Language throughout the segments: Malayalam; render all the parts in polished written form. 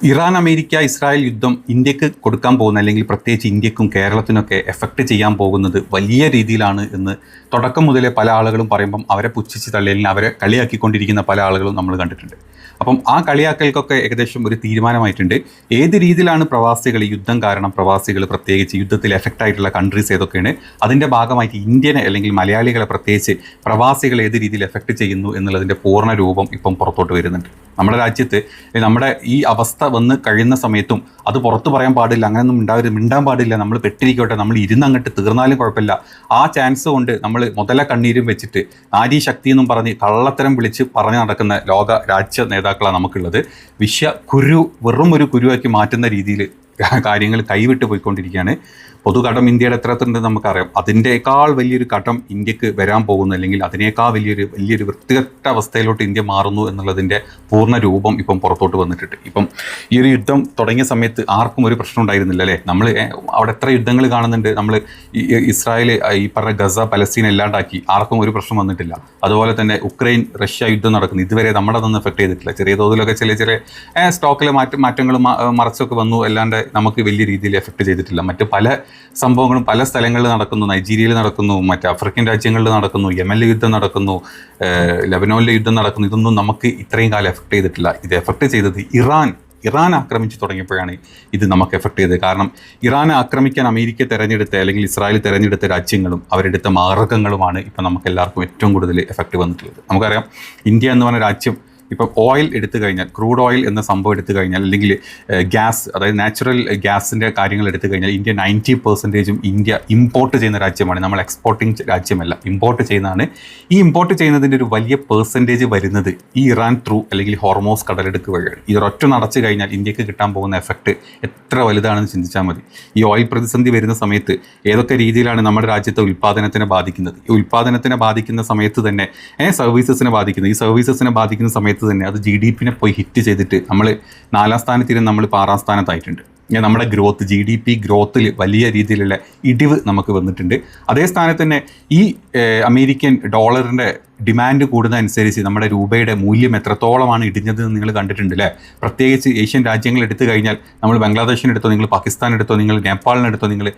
ഇറാൻ അമേരിക്ക ഇസ്രായേൽ യുദ്ധം ഇന്ത്യക്ക് കൊടുക്കാൻ പോകുന്ന, അല്ലെങ്കിൽ പ്രത്യേകിച്ച് ഇന്ത്യക്കും കേരളത്തിനൊക്കെ എഫക്റ്റ് ചെയ്യാൻ പോകുന്നത് വലിയ രീതിയിലാണ് എന്ന് തുടക്കം മുതലേ പല ആളുകളും പറയുമ്പം അവരെ പുച്ഛിച്ച് തള്ളി, അല്ലെങ്കിൽ അവരെ കളിയാക്കിക്കൊണ്ടിരിക്കുന്ന പല ആളുകളും നമ്മൾ കണ്ടിട്ടുണ്ട്. അപ്പം ആ കളിയാക്കൽക്കൊക്കെ ഏകദേശം ഒരു തീരുമാനമായിട്ടുണ്ട്. ഏത് രീതിയിലാണ് പ്രവാസികൾ, യുദ്ധം കാരണം പ്രവാസികൾ പ്രത്യേകിച്ച് യുദ്ധത്തിൽ എഫക്റ്റ് ആയിട്ടുള്ള കൺട്രീസ് ഏതൊക്കെയാണ്, അതിൻ്റെ ഭാഗമായിട്ട് ഇന്ത്യനെ അല്ലെങ്കിൽ മലയാളികളെ പ്രത്യേകിച്ച് പ്രവാസികൾ ഏത് രീതിയിൽ എഫക്റ്റ് ചെയ്യുന്നു എന്നുള്ളതിൻ്റെ പൂർണ്ണ രൂപം ഇപ്പം പുറത്തോട്ട് വരുന്നുണ്ട്. നമ്മുടെ രാജ്യത്ത് നമ്മുടെ ഈ അവസ്ഥ വന്ന് കഴിയുന്ന സമയത്തും അത് പുറത്ത് പറയാൻ പാടില്ല, അങ്ങനെയൊന്നും മിണ്ടാൻ പാടില്ല, നമ്മൾ പെട്ടിരിക്കട്ടെ, നമ്മൾ ഇരുന്നങ്ങോട്ട് തീർന്നാലും കുഴപ്പമില്ല. ആ ചാൻസ് കൊണ്ട് നമ്മൾ മുതല കണ്ണീരും വെച്ചിട്ട് നാരീ ശക്തി എന്നും പറഞ്ഞ് കള്ളത്തരം വിളിച്ച് പറഞ്ഞു നടക്കുന്ന ലോക രാജ്യ നേതാക്കളാണ് നമുക്കുള്ളത്. വെറും ഒരു കുരുവാക്കി മാറ്റുന്ന രീതിയിൽ കാര്യങ്ങൾ കൈവിട്ട് പോയിക്കൊണ്ടിരിക്കുകയാണ്. പൊതുകടം ഇന്ത്യയുടെ എത്രത്തുണ്ട് നമുക്കറിയാം. അതിൻ്റെക്കാൾ വലിയൊരു കടം ഇന്ത്യക്ക് വരാൻ പോകുന്നു, അല്ലെങ്കിൽ അതിനേക്കാൾ വലിയൊരു വൃത്തികെട്ട അവസ്ഥയിലോട്ട് ഇന്ത്യ മാറുന്നു എന്നുള്ളതിൻ്റെ പൂർണ്ണ രൂപം ഇപ്പം പുറത്തോട്ട് വന്നിട്ടുണ്ട്. ഇപ്പം ഈ ഒരു യുദ്ധം തുടങ്ങിയ സമയത്ത് ആർക്കും ഒരു പ്രശ്നം ഉണ്ടായിരുന്നില്ല അല്ലേ. നമ്മൾ അവിടെ എത്ര യുദ്ധങ്ങൾ കാണുന്നുണ്ട്. നമ്മൾ ഇസ്രായേൽ ഈ പറഞ്ഞ ഗസ പലസ്തീൻ ഇല്ലാണ്ടാക്കി, ആർക്കും ഒരു പ്രശ്നം വന്നിട്ടില്ല. അതുപോലെ തന്നെ ഉക്രൈൻ റഷ്യ യുദ്ധം നടക്കുന്നു, ഇതുവരെ നമ്മുടെ അതൊന്നും എഫക്ട് ചെയ്തിട്ടില്ല. ചെറിയ തോതിലൊക്കെ ചെറിയ സ്റ്റോക്കിലെ മാറ്റങ്ങളും മറിച്ചൊക്കെ വന്നു, അല്ലാണ്ട് നമുക്ക് വലിയ രീതിയിൽ എഫക്ട് ചെയ്തിട്ടില്ല. മറ്റ് പല സംഭവങ്ങളും പല സ്ഥലങ്ങളിൽ നടക്കുന്നു. നൈജീരിയയിൽ നടക്കുന്നു, മറ്റ് ആഫ്രിക്കൻ രാജ്യങ്ങളിൽ നടക്കുന്നു, യമനിലെ യുദ്ധം നടക്കുന്നു, ലെബനോനിലെ യുദ്ധം നടക്കുന്നു. ഇതൊന്നും നമുക്ക് ഇത്രയും കാലം എഫക്ട് ചെയ്തിട്ടില്ല. ഇത് എഫക്ട് ചെയ്തത് ഇറാൻ ആക്രമിച്ച് തുടങ്ങിയപ്പോഴാണ് ഇത് നമുക്ക് എഫക്ട് ചെയ്തത്. കാരണം ഇറാനെ ആക്രമിക്കാൻ അമേരിക്ക തിരഞ്ഞെടുത്ത, അല്ലെങ്കിൽ ഇസ്രായേൽ തിരഞ്ഞെടുത്ത രാജ്യങ്ങളും അവരെടുത്ത മാർഗങ്ങളുമാണ് ഇപ്പം നമുക്ക് എല്ലാവർക്കും ഏറ്റവും കൂടുതൽ എഫക്ട് വന്നിട്ടുള്ളത്. നമുക്കറിയാം, ഇന്ത്യ എന്ന് പറഞ്ഞ രാജ്യം ഇപ്പം ഓയിൽ എടുത്തു കഴിഞ്ഞാൽ, ക്രൂഡ് ഓയിൽ എന്ന സംഭവം എടുത്തു കഴിഞ്ഞാൽ, അല്ലെങ്കിൽ ഗ്യാസ്, അതായത് നാച്ചുറൽ ഗ്യാസിൻ്റെ കാര്യങ്ങൾ എടുത്തു കഴിഞ്ഞാൽ ഇന്ത്യ 90% ഇന്ത്യ ഇമ്പോർട്ട് ചെയ്യുന്ന രാജ്യമാണ്. നമ്മൾ എക്സ്പോർട്ടിങ് രാജ്യമല്ല, ഇമ്പോർട്ട് ചെയ്യുന്നതാണ്. ഈ ഇമ്പോർട്ട് ചെയ്യുന്നതിൻ്റെ ഒരു വലിയ പെർസെൻറ്റേജ് വരുന്നത് ഈ ഇറാൻ ത്രൂ, അല്ലെങ്കിൽ ഹോർമോസ് കടലെടുക്ക് വഴിയാണ്. ഇതൊരൊറ്റ നടച്ചു കഴിഞ്ഞാൽ ഇന്ത്യക്ക് കിട്ടാൻ പോകുന്ന എഫക്റ്റ് എത്ര വലുതാണെന്ന് ചിന്തിച്ചാൽ മതി. ഈ ഓയിൽ പ്രതിസന്ധി വരുന്ന സമയത്ത് ഏതൊക്കെ രീതിയിലാണ് നമ്മുടെ രാജ്യത്തെ ഉൽപ്പാദനത്തിനെ ബാധിക്കുന്നത്. ഈ ഉൽപ്പാദനത്തിനെ ബാധിക്കുന്ന സമയത്ത് തന്നെ സർവീസസിനെ ബാധിക്കുന്നത്. ഈ സർവീസസിനെ ബാധിക്കുന്ന സമയത്ത് തന്നെ അത് GDP-നെ പോയി ഹിറ്റ് ചെയ്തിട്ട് നമ്മൾ 4ാം സ്ഥാനത്തിന് നമ്മൾ 6ാം സ്ഥാനത്തായിട്ടുണ്ട്. നമ്മുടെ ഗ്രോത്ത്, GDP ഗ്രോത്തിൽ വലിയ രീതിയിലുള്ള ഇടിവ് നമുക്ക് വന്നിട്ടുണ്ട്. അതേ സ്ഥാനത്ത് തന്നെ ഈ അമേരിക്കൻ ഡോളറിൻ്റെ ഡിമാൻഡ് കൂടുന്നതനുസരിച്ച് നമ്മുടെ രൂപയുടെ മൂല്യം എത്രത്തോളമാണ് ഇടിഞ്ഞതെന്ന് നിങ്ങൾ കണ്ടിട്ടുണ്ട് അല്ലേ. പ്രത്യേകിച്ച് ഏഷ്യൻ രാജ്യങ്ങൾ എടുത്തു കഴിഞ്ഞാൽ, നമ്മൾ ബംഗ്ലാദേശിനെടുത്തോ, നിങ്ങൾ പാകിസ്ഥാൻ എടുത്തോ, നിങ്ങൾ നേപ്പാളിനെടുത്തോ, നിങ്ങൾ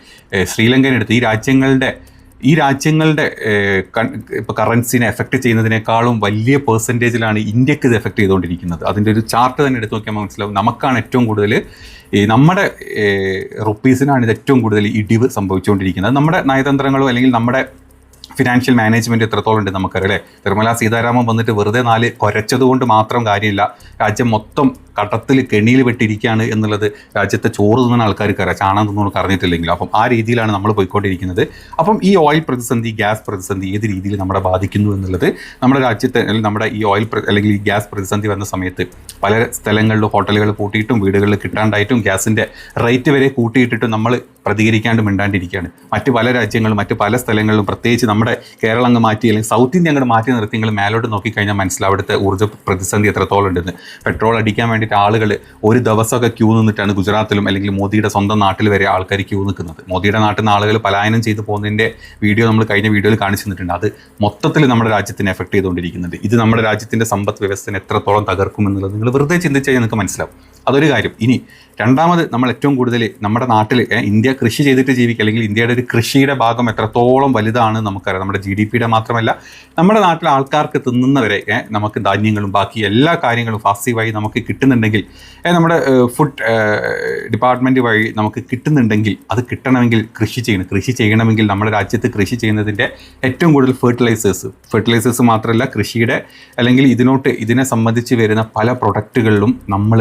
ശ്രീലങ്കനെടുത്തോ, ഈ രാജ്യങ്ങളുടെ ഇപ്പോൾ കറൻസിനെ എഫക്റ്റ് ചെയ്യുന്നതിനേക്കാളും വലിയ പെർസെൻറ്റേജിലാണ് ഇന്ത്യക്ക് ഇത് എഫക്റ്റ് ചെയ്തുകൊണ്ടിരിക്കുന്നത്. അതിൻ്റെ ഒരു ചാർട്ട് തന്നെ എടുത്ത് നോക്കിയാൽ മനസ്സിലാവും. നമുക്കാണ് ഏറ്റവും കൂടുതൽ നമ്മുടെ റുപ്പീസിനാണ് ഇത് ഏറ്റവും കൂടുതൽ ഇടിവ് സംഭവിച്ചുകൊണ്ടിരിക്കുന്നത്. നമ്മുടെ നയതന്ത്രങ്ങളോ അല്ലെങ്കിൽ നമ്മുടെ ഫിനാൻഷ്യൽ മാനേജ്മെൻറ്റ് എത്രത്തോളം ഉണ്ട് നമുക്കറിയാം അല്ലേ. നിർമ്മലാ സീതാരാമൻ വന്നിട്ട് വെറുതെ 4 കുരച്ചതുകൊണ്ട് മാത്രം കാര്യമില്ല. രാജ്യം മൊത്തം കടത്തിൽ കെണിയിൽ വിട്ടിരിക്കുകയാണ് എന്നുള്ളത് രാജ്യത്തെ ചോറ് തിന്നുന്ന ആൾക്കാർക്ക് അറിയാം, ചാണകം തിന്നോർക്ക് അറിഞ്ഞിട്ടില്ലെങ്കിലും. അപ്പം ആ രീതിയിലാണ് നമ്മൾ പോയിക്കൊണ്ടിരിക്കുന്നത്. അപ്പം ഈ ഓയിൽ പ്രതിസന്ധി, ഗ്യാസ് പ്രതിസന്ധി ഏത് രീതിയിൽ നമ്മളെ ബാധിക്കുന്നു എന്നുള്ളത് നമ്മുടെ രാജ്യത്തെ, അല്ലെങ്കിൽ നമ്മുടെ ഈ ഓയിൽ അല്ലെങ്കിൽ ഈ ഗ്യാസ് പ്രതിസന്ധി വന്ന സമയത്ത് പല സ്ഥലങ്ങളിലും ഹോട്ടലുകൾ പൂട്ടിയിട്ടും വീടുകളിൽ കിട്ടാണ്ടായിട്ടും ഗ്യാസിൻ്റെ റേറ്റ് വരെ കൂട്ടിയിട്ടിട്ടും നമ്മൾ പ്രതികരിക്കാണ്ട് മിണ്ടാണ്ടിരിക്കുകയാണ്. മറ്റ് പല രാജ്യങ്ങളും മറ്റ് പല സ്ഥലങ്ങളിലും, പ്രത്യേകിച്ച് നമ്മുടെ കേരളം അങ്ങ് മാറ്റി, അല്ലെങ്കിൽ സൗത്ത് ഇന്ത്യ അങ്ങോട്ട് മാറ്റി നിർത്തി നിങ്ങൾ മേലോട്ട് നോക്കിക്കഴിഞ്ഞാൽ മനസ്സിലാവും അവിടുത്തെ ഊർജ്ജ പ്രതിസന്ധി എത്രത്തോളം ഉണ്ടെന്ന്. പെട്രോൾ അടിക്കാൻ വേണ്ടിയിട്ട് ആളുകൾ ഒരു ദിവസമൊക്കെ ക്യൂ നിന്നിട്ടാണ് ഗുജറാത്തിലും, അല്ലെങ്കിൽ മോദിയുടെ സ്വന്തം നാട്ടിൽ വരെ ആൾക്കാർ ക്യൂ നിൽക്കുന്നത്. മോദിയുടെ നാട്ടിൽ നിന്ന് ആളുകൾ പലായനം ചെയ്ത് പോകുന്നതിൻ്റെ വീഡിയോ നമ്മൾ കഴിഞ്ഞ വീഡിയോയിൽ കാണിച്ചു തന്നിട്ടുണ്ട്. അത് മൊത്തത്തിൽ നമ്മുടെ രാജ്യത്തിനെ എഫക്ട് ചെയ്തുകൊണ്ടിരിക്കുന്നുണ്ട്. ഇത് നമ്മുടെ രാജ്യത്തിൻ്റെ സമ്പദ് വ്യവസ്ഥനെ എത്രത്തോളം തകർക്കും എന്നുള്ളത് നിങ്ങൾ വെറുതെ ചിന്തിച്ച് കഴിഞ്ഞാൽ നിങ്ങൾക്ക് മനസ്സിലാവും. അതൊരു കാര്യം. ഇനി രണ്ടാമത്, നമ്മൾ ഏറ്റവും കൂടുതൽ നമ്മുടെ നാട്ടിൽ ഇന്ത്യ കൃഷി ചെയ്തിട്ട് ജീവിക്കുക, അല്ലെങ്കിൽ ഇന്ത്യയുടെ ഒരു കൃഷിയുടെ ഭാഗം എത്രത്തോളം വലുതാണ് നമുക്കറിയാം. നമ്മുടെ GDP-യുടെ മാത്രമല്ല, നമ്മുടെ നാട്ടിലെ ആൾക്കാർക്ക് തിന്നുന്നവരെ നമുക്ക് ധാന്യങ്ങളും ബാക്കി എല്ലാ കാര്യങ്ങളും പാസീവായി നമുക്ക് കിട്ടുന്നുണ്ടെങ്കിൽ, നമ്മുടെ ഫുഡ് ഡിപ്പാർട്ട്മെൻറ്റ് വഴി നമുക്ക് കിട്ടുന്നുണ്ടെങ്കിൽ, അത് കിട്ടണമെങ്കിൽ കൃഷി ചെയ്യണമെങ്കിൽ നമ്മുടെ രാജ്യത്ത് കൃഷി ചെയ്യുന്നതിൻ്റെ ഏറ്റവും കൂടുതൽ ഫെർട്ടിലൈസേഴ്സ് മാത്രമല്ല, കൃഷിയുടെ അല്ലെങ്കിൽ ഇതിനെ സംബന്ധിച്ച് വരുന്ന പല പ്രൊഡക്റ്റുകളിലും നമ്മൾ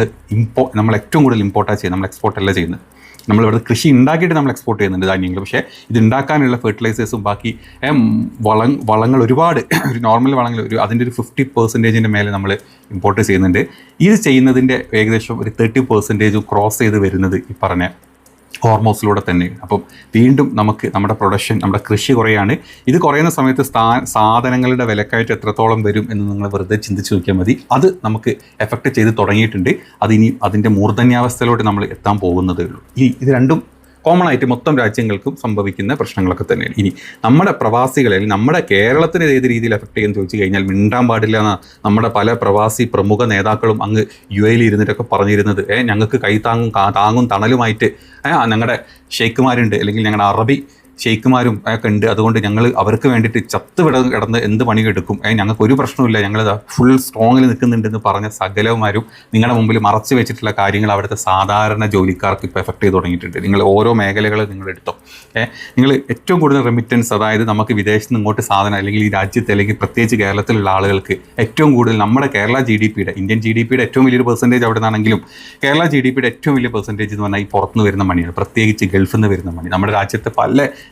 ഏറ്റവും കൂടുതൽ ഇമ്പോർട്ടാണ് ചെയ്യുന്നത്, നമ്മൾ എക്സ്പോർട്ടല്ല ചെയ്യുന്നത്. നമ്മളിവിടെ കൃഷി ഉണ്ടാക്കിയിട്ട് നമ്മൾ എക്സ്പോർട്ട് ചെയ്യുന്നുണ്ട് ധാന്യങ്ങൾ. പക്ഷേ ഇത് ഉണ്ടാക്കാനുള്ള ഫെർട്ടിലൈസേഴ്സും ബാക്കി വളങ്ങൾ ഒരുപാട്, ഒരു നോർമൽ വളങ്ങൾ അതിൻ്റെ ഒരു 50% മേലെ നമ്മൾ ഇമ്പോർട്ട് ചെയ്യുന്നുണ്ട്. ഇത് ചെയ്യുന്നതിൻ്റെ ഏകദേശം ഒരു 30% ക്രോസ് ചെയ്ത് വരുന്നത് ഈ പറഞ്ഞ ഹോർമോസിലൂടെ തന്നെ. അപ്പം വീണ്ടും നമുക്ക് നമ്മുടെ പ്രൊഡക്ഷൻ, നമ്മുടെ കൃഷി കുറയാണ്. ഇത് കുറയുന്ന സമയത്ത് സാധനങ്ങളുടെ വിലക്കയറ്റം എത്രത്തോളം വരും എന്ന് നിങ്ങൾ വെറുതെ ചിന്തിച്ച് നോക്കിയാൽ മതി. അത് നമുക്ക് എഫക്റ്റ് ചെയ്ത് തുടങ്ങിയിട്ടുണ്ട്. അതിനി അതിൻ്റെ മൂർധന്യാവസ്ഥയിലോട്ട് നമ്മൾ എത്താൻ പോകുന്നതേ ഉള്ളൂ. ഇത് രണ്ടും കോമൺ ആയിട്ട് മൊത്തം രാജ്യങ്ങൾക്കും സംഭവിക്കുന്ന പ്രശ്നങ്ങളൊക്കെ തന്നെയാണ്. ഇനി നമ്മുടെ പ്രവാസികളെ, നമ്മുടെ കേരളത്തിന് ഏത് രീതിയിൽ എഫക്ട് ചെയ്യുമെന്ന് ചോദിച്ചു കഴിഞ്ഞാൽ മിണ്ടാൻ പാടില്ല എന്ന നമ്മുടെ പല പ്രവാസി പ്രമുഖ നേതാക്കളും അങ്ങ് UAE ഇരുന്നിട്ടൊക്കെ പറഞ്ഞിരുന്നത്. ഞങ്ങൾക്ക് താങ്ങും തണലുമായിട്ട് ഞങ്ങളുടെ ഷെയ്ഖുമാരുണ്ട്, അല്ലെങ്കിൽ ഞങ്ങളുടെ അറബി ഷെയ്ഖുമാരും ഒക്കെ ഉണ്ട്, അതുകൊണ്ട് ഞങ്ങൾ അവർക്ക് വേണ്ടിയിട്ട് കിടന്ന് എന്ത് പണിയെടുക്കും, ഞങ്ങൾക്ക് ഒരു പ്രശ്നമില്ല, ഞങ്ങൾ ഫുൾ സ്ട്രോങ്ങിൽ നിൽക്കുന്നുണ്ടെന്ന് പറഞ്ഞ സകലവുമാരും നിങ്ങളുടെ മുമ്പിൽ മറച്ചു വെച്ചിട്ടുള്ള കാര്യങ്ങൾ അവിടുത്തെ സാധാരണ ജോലിക്കാർക്ക് ഇപ്പോൾ എഫക്ട് ചെയ്ത് തുടങ്ങിയിട്ടുണ്ട്. നിങ്ങൾ ഓരോ മേഖലകൾ നിങ്ങൾ എടുത്തോ, നിങ്ങൾ ഏറ്റവും കൂടുതൽ റെമിറ്റൻസ്, അതായത് നമുക്ക് വിദേശത്ത് നിന്ന് ഇങ്ങോട്ട് സാധനം, അല്ലെങ്കിൽ ഈ രാജ്യത്തെ അല്ലെങ്കിൽ പ്രത്യേകിച്ച് കേരളത്തിലുള്ള ആളുകൾക്ക് ഏറ്റവും കൂടുതൽ നമ്മുടെ കേരള GDPയുടെ, ഇന്ത്യൻ GDPയുടെ ഏറ്റവും വലിയൊരു പെർസെൻറ്റേജ് അവിടെ നിന്നാണെങ്കിലും കേരള GDPയുടെ ഏറ്റവും വലിയ പെർസെൻറ്റേജ് എന്ന് പറഞ്ഞാൽ ഈ പുറത്തുനിന്ന് വരുന്ന മണിയാണ്, പ്രത്യേകിച്ച് ഗൾഫിൽ നിന്ന് വരുന്ന മണി. നമ്മുടെ രാജ്യത്തെ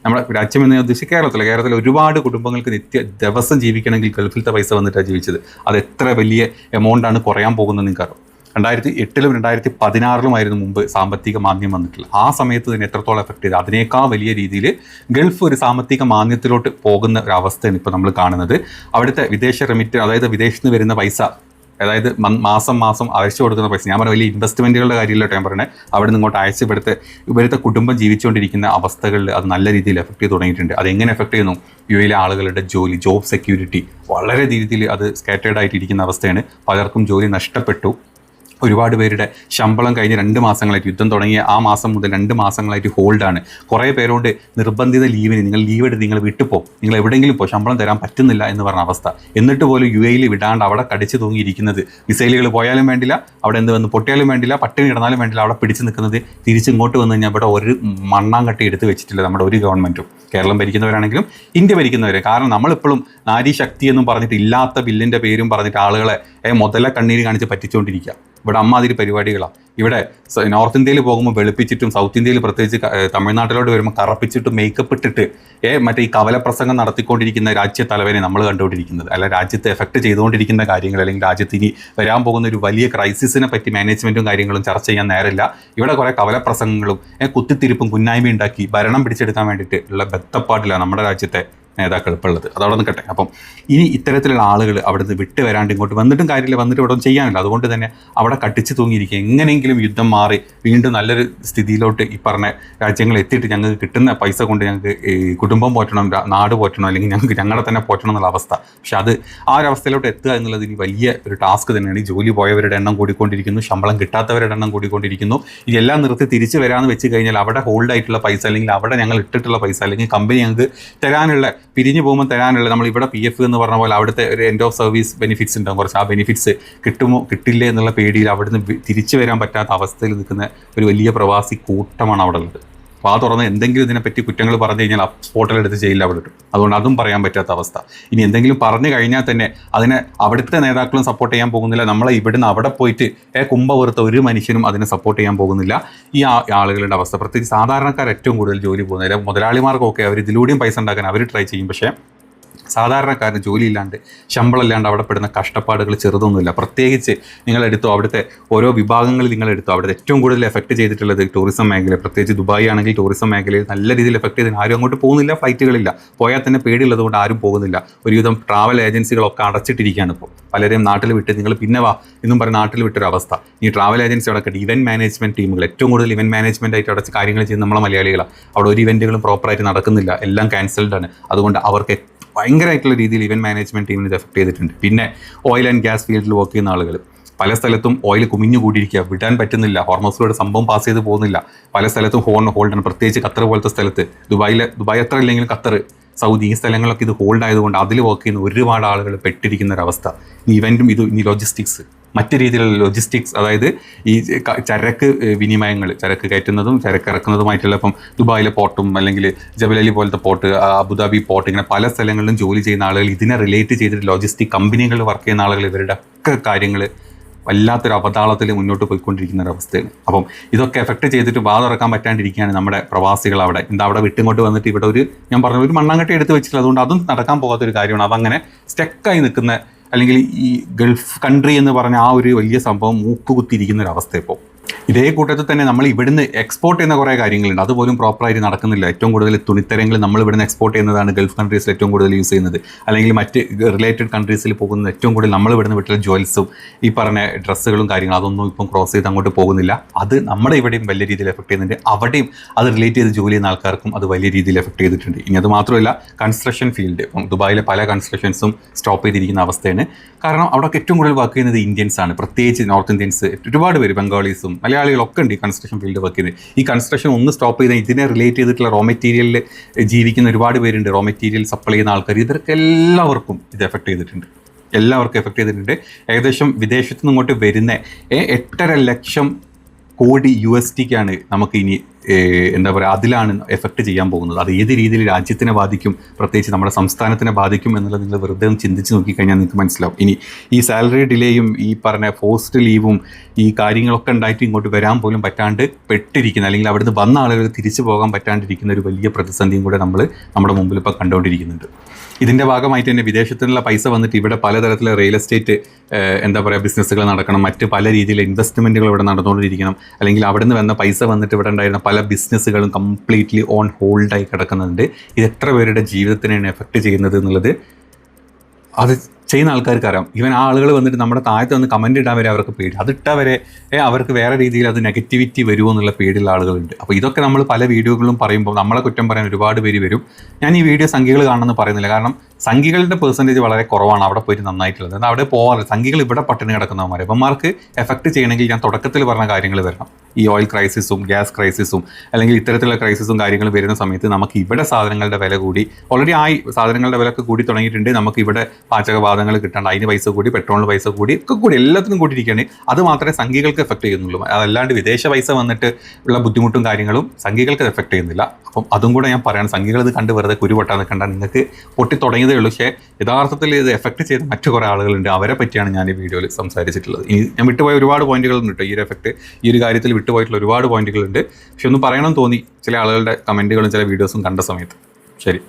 നമ്മുടെ രാജ്യം എന്ന് ഉദ്ദേശിച്ച് കേരളത്തിൽ ഒരുപാട് കുടുംബങ്ങൾക്ക് ദിവസം ജീവിക്കണമെങ്കിൽ ഗൾഫിലത്തെ പൈസ വന്നിട്ടാണ് ജീവിച്ചത്. അത് എത്ര വലിയ എമൗണ്ടാണ് കുറയാൻ പോകുന്നത് നിങ്ങൾക്കറിയാം. 2008-ലും 2016-ലുമായിരുന്നു മുമ്പ് സാമ്പത്തിക മാന്ദ്യം വന്നിട്ടുള്ളത്. ആ സമയത്ത് തന്നെ എത്രത്തോളം എഫക്ട് ചെയ്ത് അതിനേക്കാൾ വലിയ രീതിയിൽ ഗൾഫ് ഒരു സാമ്പത്തിക മാന്ദ്യത്തിലോട്ട് പോകുന്ന ഒരു അവസ്ഥയാണ് ഇപ്പോൾ നമ്മൾ കാണുന്നത്. അവിടുത്തെ വിദേശ അതായത് വിദേശത്ത് നിന്ന് വരുന്ന പൈസ, അതായത് മാസം അയച്ചു കൊടുക്കുന്ന പൈസ, ഞാൻ പറഞ്ഞ വലിയ ഇൻവെസ്റ്റ്മെൻറ്റുകളുടെ കാര്യമില്ല ഞാൻ പറഞ്ഞത്, അവിടെ നിന്ന് ഇങ്ങോട്ട് അയച്ച് ഇവിടുത്തെ കുടുംബം ജീവിച്ചുകൊണ്ടിരിക്കുന്ന അവസ്ഥകളിൽ അത് നല്ല രീതിയിൽ എഫക്ട് ചെയ്ത് തുടങ്ങിയിട്ടുണ്ട്. അതെങ്ങനെ എഫക്ട് ചെയ്യുന്നു? UAE ആളുകളുടെ ജോബ് സെക്യൂരിറ്റി വളരെ രീതിയിൽ അത് സ്കാറ്റേർഡ് ആയിട്ടിരിക്കുന്ന അവസ്ഥയാണ്. പലർക്കും ജോലി നഷ്ടപ്പെട്ടു. ഒരുപാട് പേരുടെ ശമ്പളം കഴിഞ്ഞ് 2 മാസങ്ങളായിട്ട്, യുദ്ധം തുടങ്ങിയ ആ മാസം മുതൽ 2 മാസങ്ങളായിട്ട് ഹോൾഡാണ്. കുറേ പേരോട് നിർബന്ധിത ലീവിന് ലീവ് എടുത്ത് നിങ്ങൾ വിട്ടുപോ, നിങ്ങൾ എവിടെയെങ്കിലും പോ, ശമ്പളം തരാൻ പറ്റുന്നില്ല എന്ന് പറഞ്ഞ അവസ്ഥ. എന്നിട്ട് പോലും UAE വിടാണ്ട് അവിടെ കടിച്ചു തൂങ്ങിയിരിക്കുന്നത്, മിസൈലുകൾ പോയാലും വേണ്ടില്ല, അവിടെ എന്ത് വന്ന് പൊട്ടിയാലും വേണ്ടില്ല, പട്ടിണി കിടന്നാലും വേണ്ടില്ല, അവിടെ പിടിച്ചു നിൽക്കുന്നത്. തിരിച്ചിങ്ങോട്ട് വന്നു കഴിഞ്ഞാൽ ഇവിടെ ഒരു മണ്ണാങ്കട്ടി എടുത്ത് വെച്ചിട്ടില്ല നമ്മുടെ ഒരു ഗവൺമെൻറ്റും, കേരളം ഭരിക്കുന്നവരാണെങ്കിലും ഇന്ത്യ ഭരിക്കുന്നവരെ. കാരണം നമ്മളിപ്പോഴും നാരി ശക്തി എന്നും പറഞ്ഞിട്ട് ഇല്ലാത്ത ബില്ലിൻ്റെ പേരും പറഞ്ഞിട്ട് ആളുകളെ മുതല കണ്ണീര് കാണിച്ച് പറ്റിച്ചുകൊണ്ടിരിക്കുക. ഇവിടെ അമ്മാതിരി പരിപാടികളാണ്. ഇവിടെ നോർത്ത് ഇന്ത്യയിൽ പോകുമ്പോൾ വെളുപ്പിച്ചിട്ടും, സൗത്ത് ഇന്ത്യയിൽ പ്രത്യേകിച്ച് തമിഴ്നാട്ടിലോട്ട് വരുമ്പോൾ കറപ്പിച്ചിട്ടും മേക്കപ്പ് ഇട്ടിട്ട് മറ്റേ ഈ കവലപ്രസംഗം നടത്തിക്കൊണ്ടിരിക്കുന്ന രാജ്യ തലവനെ നമ്മൾ കണ്ടുകൊണ്ടിരിക്കുന്നത്. അല്ല, രാജ്യത്തെ എഫക്ട് ചെയ്തുകൊണ്ടിരിക്കുന്ന കാര്യങ്ങൾ, അല്ലെങ്കിൽ രാജ്യത്ത് ഇനി വരാൻ പോകുന്ന ഒരു വലിയ ക്രൈസിസിനെ പറ്റി മാനേജ്മെൻറ്റും കാര്യങ്ങളും ചർച്ച ചെയ്യാൻ നേരമില്ല. ഇവിടെ കുറേ കവലപ്രസംഗങ്ങളും കുത്തിത്തിരിപ്പും കുന്നായ്മ ഉണ്ടാക്കി ഭരണം പിടിച്ചെടുക്കാൻ വേണ്ടിയിട്ട് ഉള്ള ബന്ധപ്പാടിലാണ് നമ്മുടെ രാജ്യത്തെ നേതാക്കൾ ഇപ്പോൾ ഉള്ളത്. അതവിടെ നിൽക്കട്ടെ. അപ്പം ഇനി ഇത്തരത്തിലുള്ള ആളുകൾ അവിടെ നിന്ന് വിട്ട് വരാണ്ട് ഇങ്ങോട്ട് വന്നിട്ടും കാര്യമില്ല, വന്നിട്ട് ഇവിടെ ഒന്നും ചെയ്യാനില്ല. അതുകൊണ്ട് തന്നെ അവിടെ കട്ടിച്ച് തൂങ്ങിയിരിക്കുക. എങ്ങനെയെങ്കിലും യുദ്ധം മാറി വീണ്ടും നല്ലൊരു സ്ഥിതിയിലോട്ട് ഈ പറഞ്ഞ രാജ്യങ്ങൾ എത്തിയിട്ട് ഞങ്ങൾക്ക് കിട്ടുന്ന പൈസ കൊണ്ട് ഞങ്ങൾക്ക് കുടുംബം പോറ്റണം, നാട് പോറ്റണം, അല്ലെങ്കിൽ ഞങ്ങളെ തന്നെ പോറ്റണം എന്നുള്ള അവസ്ഥ. പക്ഷെ അത് ആ ഒരു അവസ്ഥയിലോട്ട് എത്തുക എന്നുള്ളത് ഇനി വലിയ ഒരു ടാസ്ക് തന്നെയാണ്. ഈ ജോലി പോയവരുടെ എണ്ണം കൂടിക്കൊണ്ടിരിക്കുന്നു, ശമ്പളം കിട്ടാത്തവരുടെ എണ്ണം കൂടിക്കൊണ്ടിരിക്കുന്നു. ഇതെല്ലാം നിർത്തി തിരിച്ച് വരാമെന്ന് വെച്ച് കഴിഞ്ഞാൽ അവിടെ ഹോൾഡ് ആയിട്ടുള്ള പൈസ, അല്ലെങ്കിൽ അവിടെ ഞങ്ങൾ ഇട്ടിട്ടുള്ള പൈസ, അല്ലെങ്കിൽ കമ്പനി ഞങ്ങൾക്ക് തരാനുള്ള, പിരിഞ്ഞു പോകുമ്പോൾ തരാനുള്ള, നമ്മൾ ഇവിടെ PF എന്ന് പറഞ്ഞ പോലെ അവിടുത്തെ ഒരു എൻഡ് ഓഫ് സർവീസ് ബെനിഫിറ്റ്സ് ഉണ്ടാകും കുറച്ച്. ആ ബെനിഫിറ്റ്സ് കിട്ടുമോ കിട്ടില്ലേ എന്നുള്ള പേടിയിൽ അവിടുന്ന് തിരിച്ചു വരാൻ പറ്റാത്ത അവസ്ഥയിൽ നിൽക്കുന്ന ഒരു വലിയ പ്രവാസി കൂട്ടമാണ് അവിടെ ഉള്ളത്. അപ്പോൾ ആ തുറന്ന് എന്തെങ്കിലും ഇതിനെപ്പറ്റി കുറ്റങ്ങൾ പറഞ്ഞു കഴിഞ്ഞാൽ സ്പോട്ടിലെടുത്ത് ജയിലിൽ അവിടെ ഇട്ടു. അതുകൊണ്ട് അതും പറയാൻ പറ്റാത്ത അവസ്ഥ. ഇനി എന്തെങ്കിലും പറഞ്ഞു കഴിഞ്ഞാൽ തന്നെ അതിനെ അവിടുത്തെ നേതാക്കളും സപ്പോർട്ട് ചെയ്യാൻ പോകുന്നില്ല. നമ്മളെ ഇവിടുന്ന് അവിടെ പോയിട്ട് കുമ്പ വെറുത്ത ഒരു മനുഷ്യനും അതിനെ സപ്പോർട്ട് ചെയ്യാൻ പോകുന്നില്ല. ഈ ആളുകളുടെ അവസ്ഥ, പ്രത്യേകിച്ച് സാധാരണക്കാർ ഏറ്റവും കൂടുതൽ ജോലി പോകുന്നത്. മുതലാളിമാർക്കൊക്കെ അവർ ഇതിലൂടെയും പൈസ ഉണ്ടാക്കാൻ അവർ ട്രൈ ചെയ്യും. പക്ഷേ സാധാരണക്കാരന് ജോലിയില്ലാണ്ട്, ശമ്പളം ഇല്ലാണ്ട് അവിടെ പെടുന്ന കഷ്ടപ്പാടുകൾ ചെറുതൊന്നുമില്ല. പ്രത്യേകിച്ച് നിങ്ങളെടുത്തോ അവിടുത്തെ ഓരോ വിഭാഗങ്ങളിൽ നിങ്ങളെടുത്തോ, അവിടുത്തെ ഏറ്റവും കൂടുതൽ എഫക്ട് ചെയ്തിട്ടുള്ളത് ടൂറിസം മേഖല. പ്രത്യേകിച്ച് ദുബായ് ആണെങ്കിൽ ടൂറിസം മേഖലയിൽ നല്ല രീതിയിൽ എഫക്ട് ചെയ്ത് ആരും അങ്ങോട്ട് പോകുന്നില്ല, ഫ്ലൈറ്റുകളില്ല. പോയാൽ തന്നെ പേടിയുള്ളത് കൊണ്ട് ആരും പോകുന്നില്ല. ഒരുവിധം ട്രാവൽ ഏജൻസികളൊക്കെ അടച്ചിട്ടിരിക്കുകയാണ് ഇപ്പോൾ. പലരെയും നാട്ടിൽ വിട്ട് നിങ്ങൾ പിന്നെ വാ എന്നും പറഞ്ഞ് നാട്ടിൽ വിട്ടൊരവസ്ഥ. ഈ ട്രാവൽ ഏജൻസി അവിടെ ഇവൻറ്റ് മാനേജ്മെൻറ്റ് ടീമുകൾ, ഏറ്റവും കൂടുതൽ ഇവൻറ്റ് മാനേജ്മെൻ്റ് ആയിട്ട് അവിടെ കാര്യങ്ങൾ ചെയ്യുന്ന നമ്മളെ മലയാളികളാണ്. അവിടെ ഒരു ഇവൻറ്റുകളും പ്രോപ്പറായിട്ട് നടക്കുന്നില്ല, എല്ലാം ക്യാൻസൽഡാണ്. അതുകൊണ്ട് അവർക്ക് ഭയങ്കരമായിട്ടുള്ള രീതിയിൽ ഇവൻറ്റ് മാനേജ്മെൻറ്റ് ടീമിന് ഇത് എഫക്ട് ചെയ്തിട്ടുണ്ട്. പിന്നെ ഓയിൽ ആൻഡ് ഗ്യാസ് ഫീൽഡിൽ വർക്ക് ചെയ്യുന്ന ആളുകൾ, പല സ്ഥലത്തും ഓയിൽ കുമിഞ്ഞു കൂടിയിരിക്കുക, വിടാൻ പറ്റുന്നില്ല, ഹോർമോസിലൂടെ സംഭവം പാസ് ചെയ്ത് പോകുന്നില്ല. പല സ്ഥലത്തും ഹോൾഡാണ്. പ്രത്യേകിച്ച് ഖത്തർ പോലത്തെ സ്ഥലത്ത്, ദുബായ് അത്ര ഇല്ലെങ്കിലും ഖത്തർ, സൗദി, ഈ സ്ഥലങ്ങളൊക്കെ ഇത് ഹോൾഡ് ആയതുകൊണ്ട് അതിൽ വർക്ക് ചെയ്യുന്ന ഒരുപാട് ആളുകൾ പെട്ടിരിക്കുന്ന ഒരവസ്ഥ. ഇവൻറ്റും ഇനി ലോജിസ്റ്റിക്സ്, മറ്റ് രീതിയിലുള്ള ലോജിസ്റ്റിക്സ്, അതായത് ഈ ചരക്ക് വിനിമയങ്ങൾ, ചരക്ക് കയറ്റുന്നതും ചരക്ക് ഇറക്കുന്നതുമായിട്ടുള്ള, ഇപ്പം ദുബായിലെ പോർട്ടും അല്ലെങ്കിൽ ജബലലി പോലത്തെ പോർട്ട്, അബുദാബി പോർട്ട്, ഇങ്ങനെ പല സ്ഥലങ്ങളിലും ജോലി ചെയ്യുന്ന ആളുകൾ, ഇതിനെ റിലേറ്റ് ചെയ്തിട്ട് ലോജിസ്റ്റിക് കമ്പനികളിൽ വർക്ക് ചെയ്യുന്ന ആളുകൾ, ഇവരുടെ ഒക്കെ കാര്യങ്ങൾ വല്ലാത്തൊരു അവതാളത്തിൽ മുന്നോട്ട് പോയിക്കൊണ്ടിരിക്കുന്ന ഒരവസ്ഥയാണ്. അപ്പം ഇതൊക്കെ എഫക്റ്റ് ചെയ്തിട്ട് വാ തുറക്കാൻ പറ്റാണ്ടിരിക്കുകയാണ് നമ്മുടെ പ്രവാസികൾ. അവിടെ വിട്ടിങ്ങോട്ട് വന്നിട്ട് ഇവിടെ ഞാൻ പറഞ്ഞ ഒരു മണ്ണാങ്കട്ടി എടുത്ത് വെച്ചിട്ടില്ല. അതുകൊണ്ട് അതും നടക്കാൻ പോകാത്തൊരു കാര്യമാണ്. അതങ്ങനെ സ്റ്റക്കായി നിൽക്കുന്ന, അല്ലെങ്കിൽ ഈ ഗൾഫ് കൺട്രി എന്ന് പറഞ്ഞ ആ ഒരു വലിയ സംഭവം മൂക്കുകുത്തിയിരിക്കുന്ന ഒരവസ്ഥ ഇപ്പോൾ. ഇതേ കൂട്ടത്തിൽ തന്നെ നമ്മൾ ഇവിടുന്ന് എക്സ്പോർട്ട് ചെയ്യുന്ന കുറേ കാര്യങ്ങളുണ്ട്, അതുപോലും പ്രോപ്പറായിട്ട് നടക്കുന്നില്ല. ഏറ്റവും കൂടുതൽ തുണിത്തരങ്ങൾ നമ്മൾ ഇവിടുന്ന് എക്സ്പോർട്ട് ചെയ്യുന്നതാണ് ഗൾഫ് കൺട്രീസിൽ ഏറ്റവും കൂടുതൽ യൂസ് ചെയ്യുന്നത്, അല്ലെങ്കിൽ മറ്റ് റിലേറ്റഡ് കൺട്രീസിൽ പോകുന്നത് ഏറ്റവും കൂടുതൽ നമ്മൾ ഇവിടുന്ന് വീട്ടിലെ ജ്വൽസും ഈ പറഞ്ഞ ഡ്രസ്സുകളും കാര്യങ്ങളും അതൊന്നും ഇപ്പം ക്രോസ് ചെയ്ത് അങ്ങോട്ട് പോകുന്നില്ല. അത് നമ്മുടെ ഇവിടെയും വലിയ രീതിയിൽ എഫക്ട് ചെയ്യുന്നുണ്ട്, അവിടെയും അത് റിലേറ്റ് ചെയ്ത് ജോലി ചെയ്യുന്ന ആൾക്കാർക്കും അത് വലിയ രീതിയിൽ എഫക്ട് ചെയ്തിട്ടുണ്ട്. ഇനി അത് മാത്രമല്ല, കൺസ്ട്രക്ഷൻ ഫീൽഡ്, ഇപ്പം ദുബായിലെ പല കൺസ്ട്രക്ഷൻസും സ്റ്റോപ്പ് ചെയ്തിരിക്കുന്ന അവസ്ഥയാണ്. കാരണം അവിടെ ഏറ്റവും കൂടുതൽ വർക്ക് ചെയ്യുന്നത് ഇന്ത്യൻസ് ആണ്, പ്രത്യേകിച്ച് നോർത്ത് ഇന്ത്യൻസ് ഒരുപാട് പേര്, ബംഗാളീസും മലയാളികളൊക്കെ ഉണ്ട് ഈ കൺസ്ട്രക്ഷൻ ഫീൽഡ് വർക്ക് ചെയ്യുന്നത്. ഈ കൺസ്ട്രക്ഷൻ ഒന്ന് സ്റ്റോപ്പ് ചെയ്താൽ ഇതിനെ റിലേറ്റ് ചെയ്തിട്ടുള്ള റോ മെറ്റീരിയലിൽ ജീവിക്കുന്ന ഒരുപാട് പേരുണ്ട്, റോ മെറ്റീരിയൽ സപ്ലൈ ചെയ്യുന്ന ആൾക്കാർ, ഇവർക്ക് എല്ലാവർക്കും ഇത് എഫക്ട് ചെയ്തിട്ടുണ്ട്. എല്ലാവർക്കും എഫക്ട് ചെയ്തിട്ടുണ്ട്. ഏകദേശം വിദേശത്തു നിന്ന് ഇങ്ങോട്ട് വരുന്ന 8.5 ലക്ഷം കോടി USDക്കാണ് നമുക്ക് ഇനി എന്താ പറയുക, അതിലാണ് എഫക്റ്റ് ചെയ്യാൻ പോകുന്നത്. അത് ഏത് രീതിയിൽ രാജ്യത്തിനെ ബാധിക്കും, പ്രത്യേകിച്ച് നമ്മുടെ സംസ്ഥാനത്തിനെ ബാധിക്കും എന്നുള്ളത് നിങ്ങൾ വെറുതെ ഒന്ന് ചിന്തിച്ച് നോക്കിക്കഴിഞ്ഞാൽ നിങ്ങൾക്ക് മനസ്സിലാവും. ഇനി ഈ സാലറി ഡിലേയും ഈ പറഞ്ഞ ഫോസ്റ്റ് ലീവും ഈ കാര്യങ്ങളൊക്കെ ഉണ്ടായിട്ട് ഇങ്ങോട്ട് വരാൻ പോലും പറ്റാണ്ട് പെട്ടിരിക്കുന്ന, അല്ലെങ്കിൽ അവിടുന്ന് വന്ന ആളുകൾ തിരിച്ചു പോകാൻ പറ്റാണ്ടിരിക്കുന്ന ഒരു വലിയ പ്രതിസന്ധിയും കൂടെ നമ്മുടെ മുമ്പിൽ ഇപ്പോൾ കണ്ടുകൊണ്ടിരിക്കുന്നുണ്ട്. ഇതിൻ്റെ ഭാഗമായിട്ട് തന്നെ വിദേശത്തുനിന്നുള്ള പൈസ വന്നിട്ട് ഇവിടെ പലതരത്തിലുള്ള റിയൽ എസ്റ്റേറ്റ് എന്താ പറയുക ബിസിനസ്സുകൾ നടക്കണം, മറ്റ് പല രീതിയിലുള്ള ഇൻവെസ്റ്റ്മെൻറ്റുകൾ ഇവിടെ നടന്നുകൊണ്ടിരിക്കണം, അല്ലെങ്കിൽ അവിടെ നിന്ന് വന്ന പൈസ വന്നിട്ട് ഇവിടെ ഉണ്ടായിരുന്ന പല ബിസിനസ്സുകളും കംപ്ലീറ്റ്ലി ഓൺ ഹോൾഡായി കിടക്കുന്നുണ്ട്. ഇത് എത്ര പേരുടെ ജീവിതത്തിനാണ് എഫക്റ്റ് ചെയ്യുന്നത് എന്നുള്ളത് അത് ചെയ്യുന്ന ആൾക്കാർക്ക് അറിയാം. ഈവൻ ആ ആളുകൾ വന്നിട്ട് നമ്മുടെ താഴത്ത് വന്ന് കമൻറ്റ് ഇടാൻ വരെ അവർക്ക് പേടി, അതിട്ടാൽ വരെ അവർക്ക് വേറെ രീതിയിൽ അത് നെഗറ്റിവിറ്റി വരുമോ എന്നുള്ള പേടിയുള്ള ആളുകളുണ്ട്. അപ്പോൾ ഇതൊക്കെ നമ്മൾ പല വീഡിയോകളിലും പറയുമ്പോൾ നമ്മളെ കുറ്റം പറയാൻ ഒരുപാട് പേര് വരും. ഞാൻ ഈ വീഡിയോ സംഖ്യകൾ കാണണമെന്ന് പറയുന്നില്ല, കാരണം സംഖ്യകളുടെ പെർസെൻറ്റേജ് വളരെ കുറവാണ് അവിടെ പോയിട്ട് നന്നായിട്ടുള്ളത്. എന്നാൽ അവിടെ പോകാറില്ല, സംഖ്യകൾ ഇവിടെ പട്ടിണി കിടക്കുന്നവന്മാർ. ഇവന്മാർക്ക് എഫക്റ്റ് ചെയ്യണമെങ്കിൽ ഞാൻ തുടക്കത്തിൽ പറഞ്ഞ കാര്യങ്ങൾ വരണം. ഈ ഓയിൽ ക്രൈസിസും ഗ്യാസ് ക്രൈസിസും അല്ലെങ്കിൽ ഇത്തരത്തിലുള്ള ക്രൈസിസും കാര്യങ്ങളും വരുന്ന സമയത്ത് നമുക്ക് ഇവിടെ സാധനങ്ങളുടെ വില കൂടി, ഓൾറെഡി സാധനങ്ങളുടെ വില ഒക്കെ കൂടി തുടങ്ങിയിട്ടുണ്ട്. നമുക്ക് ഇവിടെ പാചകവാതങ്ങൾ കിട്ടാണ്ട് അതിന് പൈസ കൂടി, പെട്രോളിന് പൈസ കൂടി, ഒക്കെ കൂടി എല്ലാത്തിനും കൂട്ടിയിരിക്കുകയാണ്. അത് മാത്രമേ സംഖ്യകൾക്ക് എഫക്ട് ചെയ്യുന്നുള്ളൂ. അതല്ലാണ്ട് വിദേശ പൈസ വന്നിട്ട് ഉള്ള ബുദ്ധിമുട്ടും കാര്യങ്ങളും സംഖ്യകൾക്ക് എഫക്ട് ചെയ്യുന്നില്ല. അപ്പം അതും കൂടെ ഞാൻ പറയണം. സംഖ്യകൾ ഇത് കണ്ട് വെറുതെ കുരുപൊട്ടാൻ നിൽക്കണ്ട, നിങ്ങൾക്ക് പൊട്ടി തുടങ്ങിയതേ ഉള്ളൂ. പക്ഷേ യഥാർത്ഥത്തിൽ ഇത് എഫക്ട് ചെയ്ത മറ്റു കുറേ ആളുകളുണ്ട്, അവരെ പറ്റിയാണ് ഞാൻ ഈ വീഡിയോയിൽ സംസാരിച്ചിട്ടുള്ളത്. ഇനി ഞാൻ വിട്ടുപോയ ഒരുപാട് പോയിന്റുകളുണ്ട് കേട്ടോ. ഈ ഒരു എഫക്ട്, ഈ ഒരു കാര്യത്തിൽ വിട്ടുപോയിട്ടുള്ള ഒരുപാട് പോയിന്റുകളുണ്ട്. പക്ഷെ ഒന്ന് പറയണം തോന്നി ചില ആളുകളുടെ കമൻറ്റുകളും ചില വീഡിയോസും കണ്ട സമയത്ത്. ശരി.